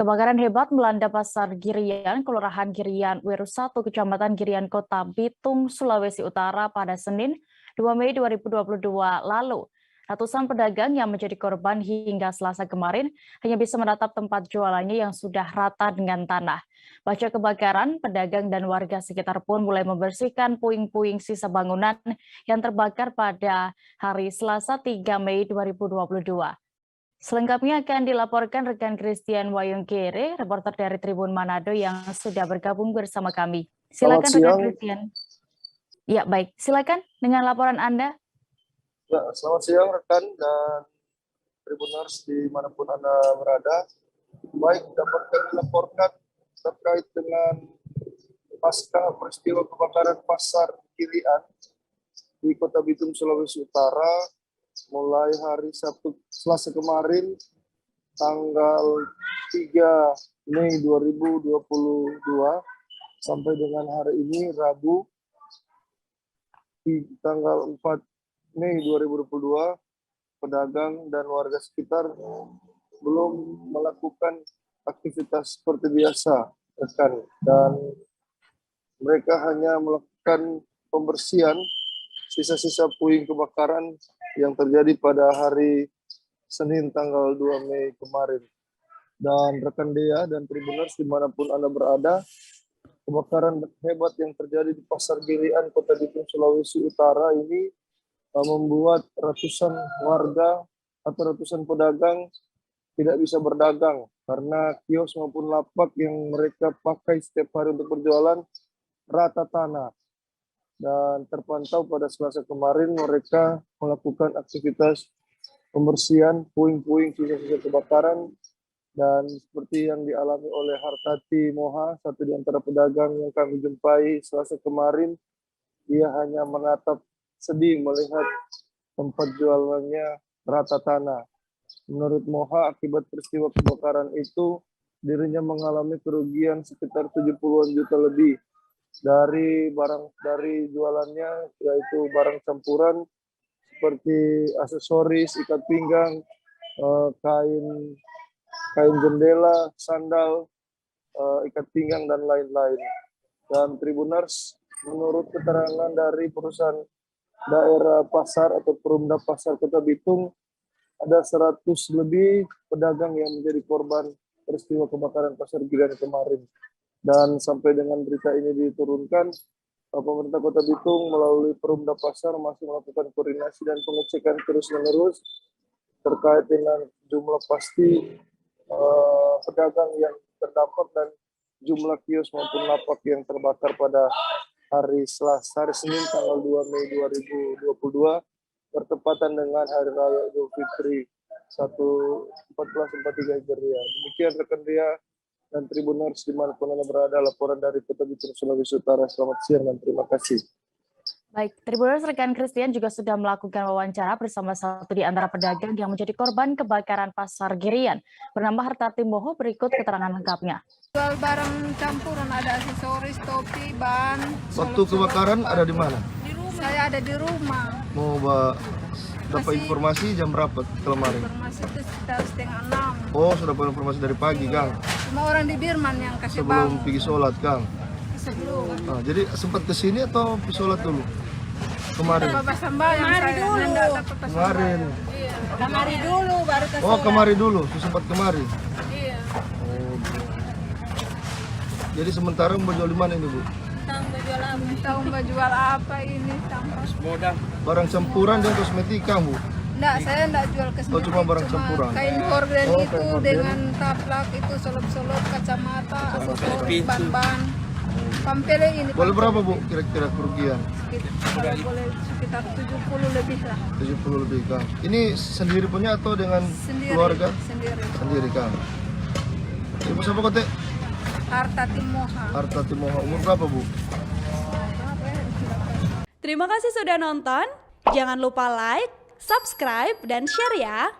Kebakaran hebat melanda Pasar Girian, Kelurahan Girian, Weru 1, Kecamatan Girian, Kota Bitung, Sulawesi Utara pada Senin 2 Mei 2022 lalu. Ratusan pedagang yang menjadi korban hingga Selasa kemarin hanya bisa menatap tempat jualannya yang sudah rata dengan tanah. Pasca kebakaran, pedagang dan warga sekitar pun mulai membersihkan puing-puing sisa bangunan yang terbakar pada hari Selasa 3 Mei 2022. Selengkapnya akan dilaporkan rekan Christian Wayongkere, reporter dari Tribun Manado yang sudah bergabung bersama kami. Silakan rekan Christian. Ya, baik. Silakan dengan laporan Anda. Ya, selamat siang rekan dan Tribuners dimanapun Anda berada. Baik, dapat kami laporkan terkait dengan pasca peristiwa kebakaran Pasar Girian di Kota Bitung, Sulawesi Utara, mulai hari Sabtu Selasa kemarin, tanggal 3 Mei 2022, sampai dengan hari ini, Rabu, di tanggal 4 Mei 2022, pedagang dan warga sekitar belum melakukan aktivitas seperti biasa, rekan, dan mereka hanya melakukan pembersihan sisa-sisa puing kebakaran yang terjadi pada hari Senin tanggal 2 Mei kemarin. Dan rekan Dea dan Tribuners dimanapun Anda berada, kebakaran hebat yang terjadi di Pasar Girian, Kota Bitung, Sulawesi Utara ini membuat ratusan warga atau ratusan pedagang tidak bisa berdagang karena kios maupun lapak yang mereka pakai setiap hari untuk berjualan rata tanah. Dan terpantau pada Selasa kemarin mereka melakukan aktivitas pembersihan puing-puing sisa-sisa kebakaran, dan seperti yang dialami oleh Hartati Moha, satu di antara pedagang yang kami jumpai Selasa kemarin, dia hanya menatap sedih melihat tempat jualannya rata tanah. Menurut Moha, akibat peristiwa kebakaran itu, dirinya mengalami kerugian sekitar 70-an juta lebih dari jualannya, yaitu barang campuran seperti aksesoris, ikat pinggang, kain jendela, sandal, ikat pinggang, dan lain-lain. Dan Tribuners, menurut keterangan dari perusahaan daerah pasar atau Perumda Pasar Kota Bitung, ada 100 lebih pedagang yang menjadi korban peristiwa kebakaran Pasar Girian kemarin. Dan sampai dengan berita ini diturunkan, pemerintah Kota Bitung melalui Perumda Pasar masih melakukan koordinasi dan pengecekan terus-menerus terkait dengan jumlah pasti pedagang yang terdampak dan jumlah kios maupun lapak yang terbakar pada hari Selasa, hari Senin tanggal 2 Mei 2022, bertepatan dengan Hari Raya Idul Fitri 1443 Hijriah. Demikian rekan Dia dan Tribuners dimanapun Anda berada, laporan dari Kota Bitung, Sulawesi Utara. Selamat siang dan terima kasih. Baik, Tribuners, rekan Christian juga sudah melakukan wawancara bersama satu di antara pedagang yang menjadi korban kebakaran Pasar Girian. Bernama Hartati Moho, berikut keterangan lengkapnya. Jual barang campuran, ada aksesoris, topi, ban. Waktu kebakaran ada di mana? Di rumah. Saya ada di rumah. Mau dapat informasi jam berapa kemarin? Informasi itu sekitar 5:30. Oh, sudah dapat informasi dari pagi, Kang? Cuma orang di Birman yang kasih Sebelum bangun. pergi sholat, Kang? Sebelum. Nah, jadi sempat ke sini atau pergi sholat dulu? Kemarin? Kemarin dulu. Kemarin. Iya. Kemari dulu baru ke Oh, kemari dulu, sempat kemari. Iya. Oh, jadi sementara mau jual di mana ini, Bu? Tahu mau jual apa ini? Barang campuran dan kosmetika, Bu? Enggak, saya enggak jual kosmetik. Oh, cuma barang campuran. Kain horden Oh, itu kain horden. dengan taplak itu, solop-solop, kacamata, aksesoris, ban-ban. Pampele ini. Boleh berapa, Bu, kira-kira kerugian? Kalau boleh sekitar 70 lebih lah. 70 lebih, Kang. Ini sendiri punya atau dengan Sendiri. keluarga? Sendiri. Sendiri, Kang. Ibu siapa, Kote? Hartati Moha. Hartati Moha. Umur berapa, Bu? Terima kasih sudah nonton. Jangan lupa like, subscribe, dan share ya.